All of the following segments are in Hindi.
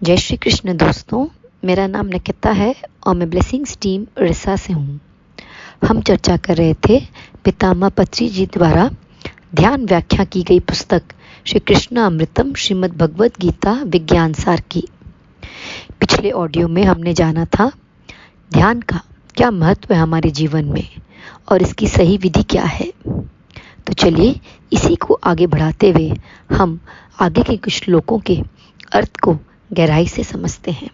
जय श्री कृष्ण दोस्तों, मेरा नाम निकिता है और मैं ब्लेसिंग्स टीम उड़ीसा से हूँ। हम चर्चा कर रहे थे पितामह पत्री जी द्वारा ध्यान व्याख्या की गई पुस्तक श्री कृष्ण अमृतम श्रीमद् भगवद गीता विज्ञान सार की। पिछले ऑडियो में हमने जाना था ध्यान का क्या महत्व है हमारे जीवन में और इसकी सही विधि क्या है। तो चलिए इसी को आगे बढ़ाते हुए हम आगे के कुछ श्लोकों के अर्थ को गहराई से समझते हैं।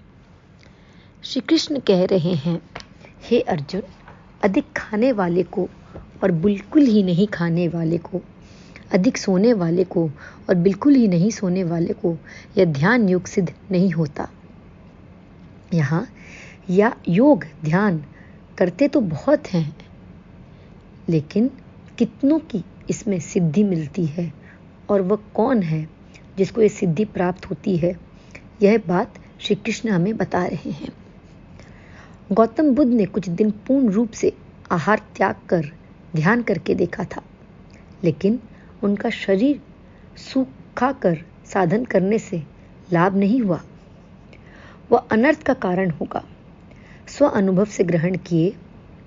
श्री कृष्ण कह रहे हैं, हे अर्जुन, अधिक खाने वाले को और बिल्कुल ही नहीं खाने वाले को, अधिक सोने वाले को और बिल्कुल ही नहीं सोने वाले को यह ध्यान योग सिद्ध नहीं होता। यहाँ या योग ध्यान करते तो बहुत हैं, लेकिन कितनों की इसमें सिद्धि मिलती है और वह कौन है जिसको ये सिद्धि प्राप्त होती है, यह बात श्री कृष्ण हमें बता रहे हैं। गौतम बुद्ध ने कुछ दिन पूर्ण रूप से आहार त्याग कर ध्यान करके देखा था, लेकिन उनका शरीर सूखा कर साधन करने से लाभ नहीं हुआ। वह अनर्थ का कारण होगा। स्व अनुभव से ग्रहण किए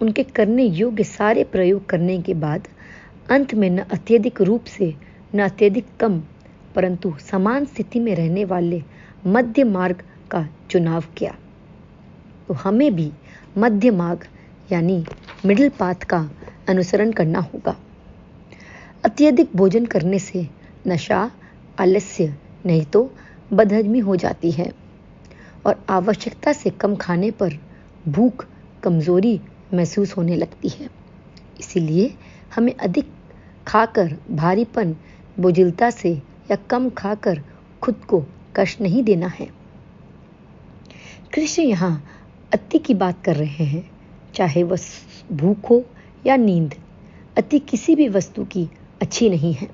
उनके करने योग्य सारे प्रयोग करने के बाद अंत में न अत्यधिक रूप से न अत्यधिक कम परंतु समान स्थिति में रहने वाले मध्य मार्ग का चुनाव किया। तो हमें भी मध्य मार्ग यानी मिडिल पाथ का अनुसरण करना होगा। अत्यधिक भोजन करने से नशा, आलस्य नहीं तो बदहजमी हो जाती है और आवश्यकता से कम खाने पर भूख, कमजोरी महसूस होने लगती है। इसीलिए हमें अधिक खाकर भारीपन, बोझिलता से या कम खाकर खुद को कष्ट नहीं देना है। कृष्ण यहाँ अति की बात कर रहे हैं, चाहे वह भूख हो या नींद। अति किसी भी वस्तु की अच्छी नहीं है।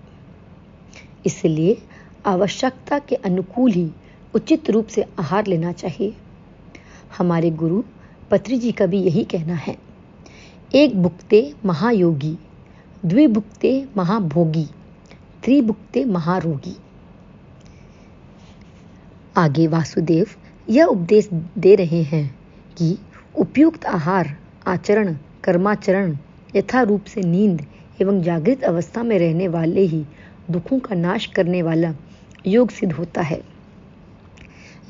इसलिए आवश्यकता के अनुकूल ही उचित रूप से आहार लेना चाहिए। हमारे गुरु पत्री जी का भी यही कहना है, एक भुक्ते महायोगी, द्विभुक्ते महाभोगी, त्रिभुक्ते महारोगी। आगे वासुदेव यह उपदेश दे रहे हैं कि उपयुक्त आहार, आचरण, कर्माचरण, यथा रूप से नींद एवं जागृत अवस्था में रहने वाले ही दुखों का नाश करने वाला योग सिद्ध होता है।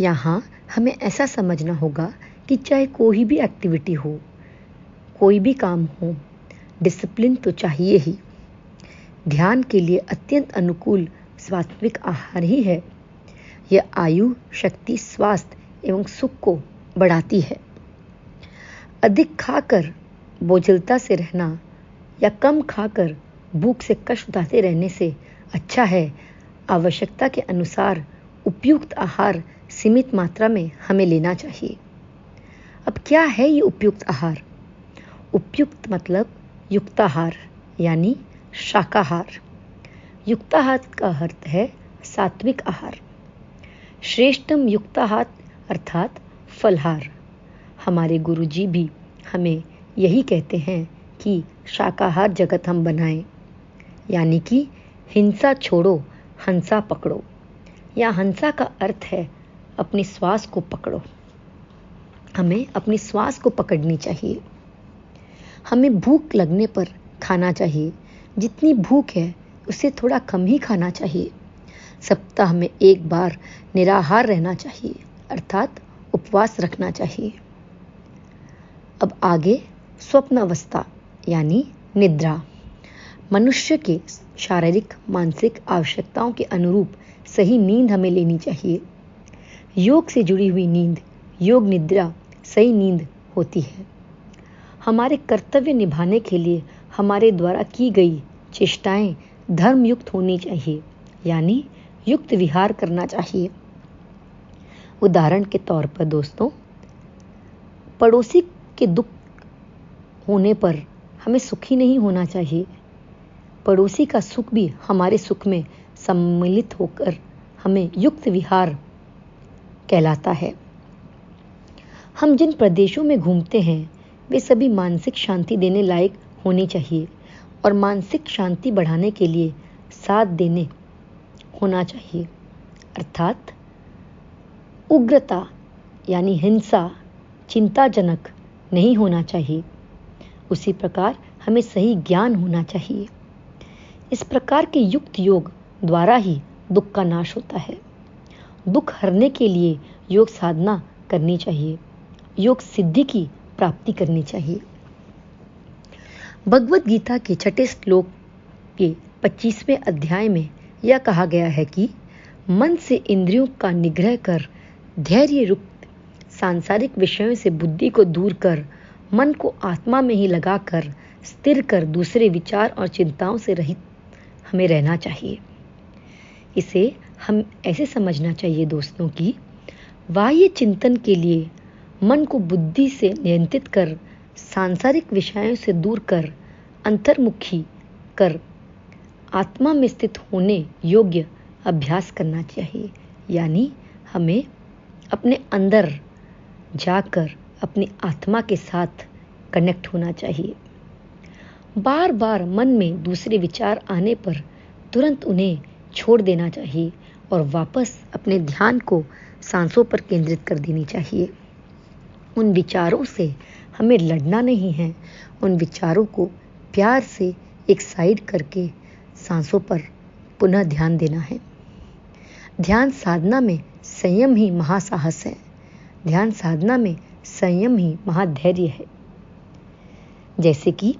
यहाँ हमें ऐसा समझना होगा कि चाहे कोई भी एक्टिविटी हो, कोई भी काम हो, डिसिप्लिन तो चाहिए ही। ध्यान के लिए अत्यंत अनुकूल सात्विक आहार ही है। यह आयु, शक्ति, स्वास्थ्य एवं सुख को बढ़ाती है। अधिक खाकर बोझिलता से रहना या कम खाकर भूख से कष्ट उठाते रहने से अच्छा है आवश्यकता के अनुसार उपयुक्त आहार सीमित मात्रा में हमें लेना चाहिए। अब क्या है ये उपयुक्त आहार? उपयुक्त मतलब युक्ताहार यानी शाकाहार। युक्ताहार का अर्थ है सात्विक आहार। श्रेष्ठतम युक्ताहार अर्थात फलहार। हमारे गुरुजी भी हमें यही कहते हैं कि शाकाहार जगत हम बनाएं, यानी कि हिंसा छोड़ो, हंसा पकड़ो। या हंसा का अर्थ है अपनी श्वास को पकड़ो। हमें अपनी श्वास को पकड़नी चाहिए। हमें भूख लगने पर खाना चाहिए। जितनी भूख है उससे थोड़ा कम ही खाना चाहिए। सप्ताह में एक बार निराहार रहना चाहिए, अर्थात उपवास रखना चाहिए। अब आगे स्वप्न अवस्था यानी निद्रा। मनुष्य के शारीरिक, मानसिक आवश्यकताओं के अनुरूप सही नींद हमें लेनी चाहिए। योग से जुड़ी हुई नींद, योग निद्रा सही नींद होती है। हमारे कर्तव्य निभाने के लिए हमारे द्वारा की गई चेष्टाएं धर्मयुक्त होनी चाहिए, यानी युक्त विहार करना चाहिए। उदाहरण के तौर पर दोस्तों, पड़ोसी के दुख होने पर हमें सुखी नहीं होना चाहिए। पड़ोसी का सुख भी हमारे सुख में सम्मिलित होकर हमें युक्त विहार कहलाता है। हम जिन प्रदेशों में घूमते हैं वे सभी मानसिक शांति देने लायक होनी चाहिए और मानसिक शांति बढ़ाने के लिए साथ देने होना चाहिए, अर्थात उग्रता यानी हिंसा चिंताजनक नहीं होना चाहिए। उसी प्रकार हमें सही ज्ञान होना चाहिए। इस प्रकार के युक्त योग द्वारा ही दुख का नाश होता है। दुख हरने के लिए योग साधना करनी चाहिए, योग सिद्धि की प्राप्ति करनी चाहिए। भगवद गीता के 6 श्लोक के 25वें अध्याय में यह कहा गया है कि मन से इंद्रियों का निग्रह कर, धैर्य युक्त सांसारिक विषयों से बुद्धि को दूर कर, मन को आत्मा में ही लगाकर स्थिर कर दूसरे विचार और चिंताओं से रहित हमें रहना चाहिए। इसे हम ऐसे समझना चाहिए दोस्तों कि बाह्य चिंतन के लिए मन को बुद्धि से नियंत्रित कर, सांसारिक विषयों से दूर कर, अंतर्मुखी कर आत्मा में स्थित होने योग्य अभ्यास करना चाहिए। यानी हमें अपने अंदर जाकर अपनी आत्मा के साथ कनेक्ट होना चाहिए। बार बार मन में दूसरे विचार आने पर तुरंत उन्हें छोड़ देना चाहिए और वापस अपने ध्यान को सांसों पर केंद्रित कर देनी चाहिए। उन विचारों से हमें लड़ना नहीं है, उन विचारों को प्यार से एक साइड करके सांसों पर पुनः ध्यान देना है। ध्यान साधना में संयम ही महासाहस है। ध्यान साधना में संयम ही महाधैर्य है। जैसे कि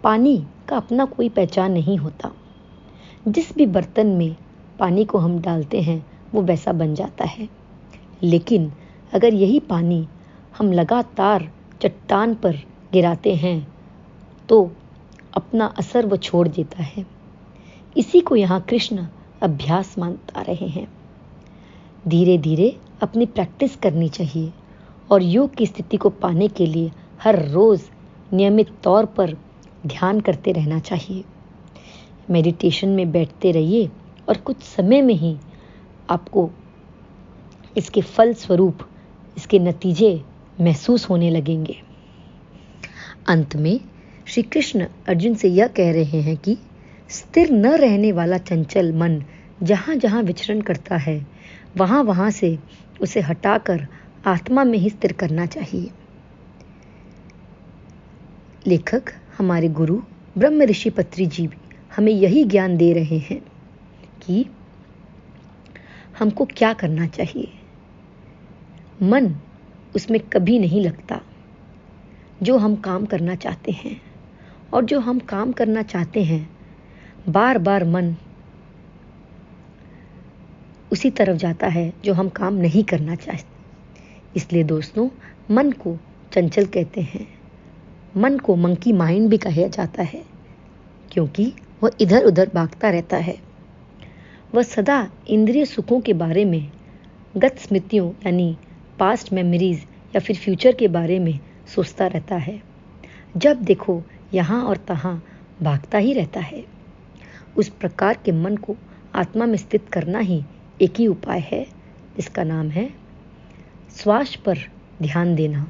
पानी का अपना कोई पहचान नहीं होता। जिस भी बर्तन में पानी को हम डालते हैं वो वैसा बन जाता है। लेकिन अगर यही पानी हम लगातार चट्टान पर गिराते हैं तो अपना असर वो छोड़ देता है। इसी को यहाँ कृष्ण अभ्यास मानता रहे हैं। धीरे धीरे अपनी प्रैक्टिस करनी चाहिए और योग की स्थिति को पाने के लिए हर रोज नियमित तौर पर ध्यान करते रहना चाहिए। मेडिटेशन में बैठते रहिए और कुछ समय में ही आपको इसके फल स्वरूप, इसके नतीजे महसूस होने लगेंगे। अंत में श्री कृष्ण अर्जुन से यह कह रहे हैं कि स्थिर न रहने वाला चंचल मन जहाँ जहाँ विचरण करता है वहाँ वहाँ से उसे हटाकर आत्मा में ही स्थिर करना चाहिए। लेखक हमारे गुरु ब्रह्म ऋषि पत्री जी भी हमें यही ज्ञान दे रहे हैं कि हमको क्या करना चाहिए। मन उसमें कभी नहीं लगता जो हम काम करना चाहते हैं, और जो हम काम करना चाहते हैं बार बार मन उसी तरफ जाता है जो हम काम नहीं करना चाहते। इसलिए दोस्तों, मन को चंचल कहते हैं। मन को मंकी माइंड भी कहा जाता है क्योंकि वह इधर उधर भागता रहता है। वह सदा इंद्रिय सुखों के बारे में, गत स्मृतियों यानी पास्ट मेमोरीज या फिर फ्यूचर के बारे में सोचता रहता है। जब देखो यहाँ और तहाँ भागता ही रहता है। उस प्रकार के मन को आत्मा में स्थित करना ही एक ही उपाय है, जिसका नाम है श्वास पर ध्यान देना।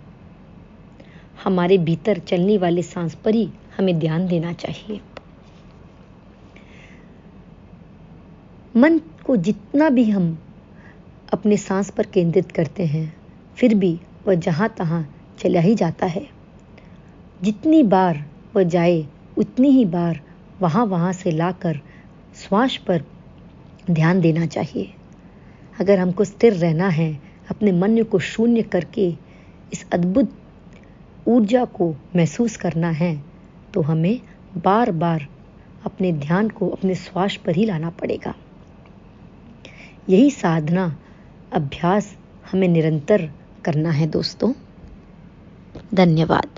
हमारे भीतर चलने वाले सांस पर ही हमें ध्यान देना चाहिए। मन को जितना भी हम अपने सांस पर केंद्रित करते हैं, फिर भी वह जहाँ तहाँ चला ही जाता है। जितनी बार वह जाए उतनी ही बार वहाँ से लाकर श्वास पर ध्यान देना चाहिए। अगर हमको स्थिर रहना है, अपने मन को शून्य करके इस अद्भुत ऊर्जा को महसूस करना है, तो हमें बार बार अपने ध्यान को अपने श्वास पर ही लाना पड़ेगा। यही साधना अभ्यास हमें निरंतर करना है दोस्तों। धन्यवाद।